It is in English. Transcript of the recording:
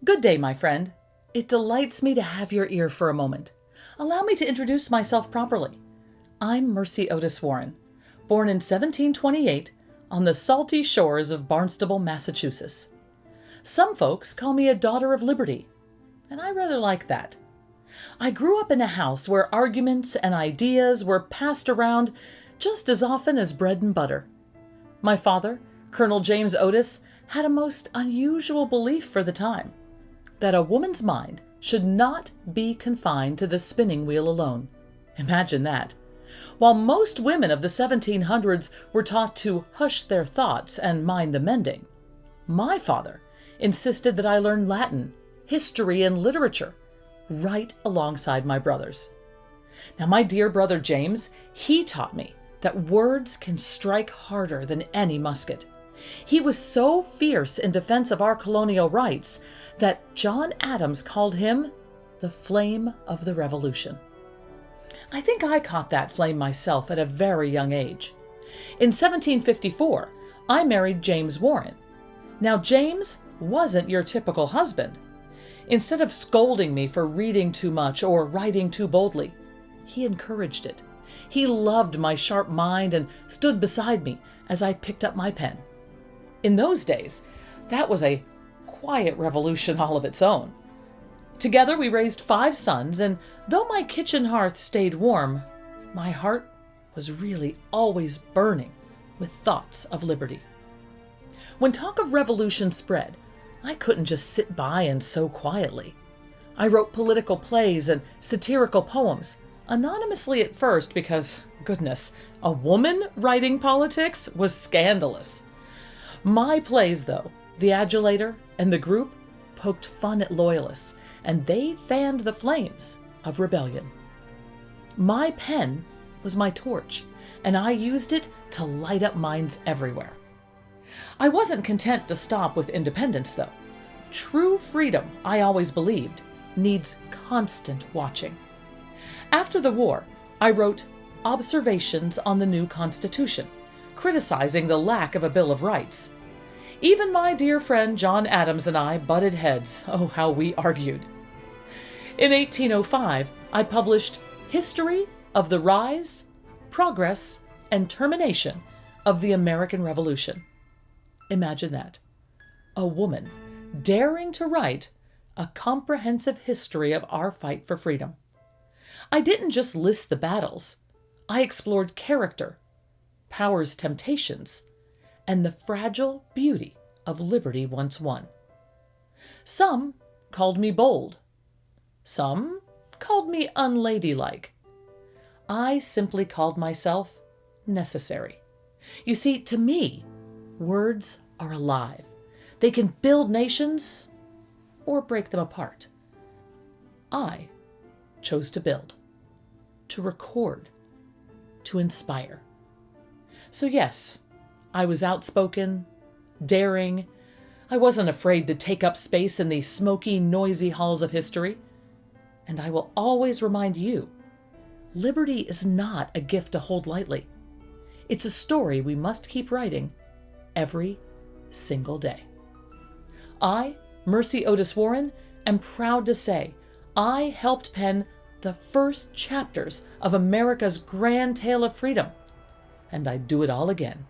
Good day, my friend. It delights me to have your ear for a moment. Allow me to introduce myself properly. I'm Mercy Otis Warren, born in 1728 on the salty shores of Barnstable, Massachusetts. Some folks call me a daughter of liberty, and I rather like that. I grew up in a house where arguments and ideas were passed around just as often as bread and butter. My father, Colonel James Otis, had a most unusual belief for the time, that a woman's mind should not be confined to the spinning wheel alone. Imagine that. While most women of the 1700s were taught to hush their thoughts and mind the mending, my father insisted that I learn Latin, history, and literature right alongside my brothers. Now, my dear brother James, he taught me that words can strike harder than any musket. He was so fierce in defense of our colonial rights that John Adams called him the flame of the Revolution. I think I caught that flame myself at a very young age. In 1754, I married James Warren. Now, James wasn't your typical husband. Instead of scolding me for reading too much or writing too boldly, he encouraged it. He loved my sharp mind and stood beside me as I picked up my pen. In those days, that was a quiet revolution all of its own. Together we raised 5 sons, and though my kitchen hearth stayed warm, my heart was really always burning with thoughts of liberty. When talk of revolution spread, I couldn't just sit by and sew quietly. I wrote political plays and satirical poems, anonymously at first because, goodness, a woman writing politics was scandalous. My plays, though, The Adulator and The Group, poked fun at loyalists, and they fanned the flames of rebellion. My pen was my torch, and I used it to light up minds everywhere. I wasn't content to stop with independence, though. True freedom, I always believed, needs constant watching. After the war, I wrote Observations on the New Constitution, criticizing the lack of a Bill of Rights. Even my dear friend John Adams and I butted heads. Oh, how we argued. In 1805, I published History of the Rise, Progress, and Termination of the American Revolution. Imagine that. A woman daring to write a comprehensive history of our fight for freedom. I didn't just list the battles. I explored character, power's temptations, and the fragile beauty of liberty once won. Some called me bold. Some called me unladylike. I simply called myself necessary. You see, to me, words are alive. They can build nations or break them apart. I chose to build, to record, to inspire. So yes, I was outspoken, daring. I wasn't afraid to take up space in the smoky, noisy halls of history. And I will always remind you, liberty is not a gift to hold lightly. It's a story we must keep writing every single day. I, Mercy Otis Warren, am proud to say I helped pen the first chapters of America's grand tale of freedom, and I'd do it all again.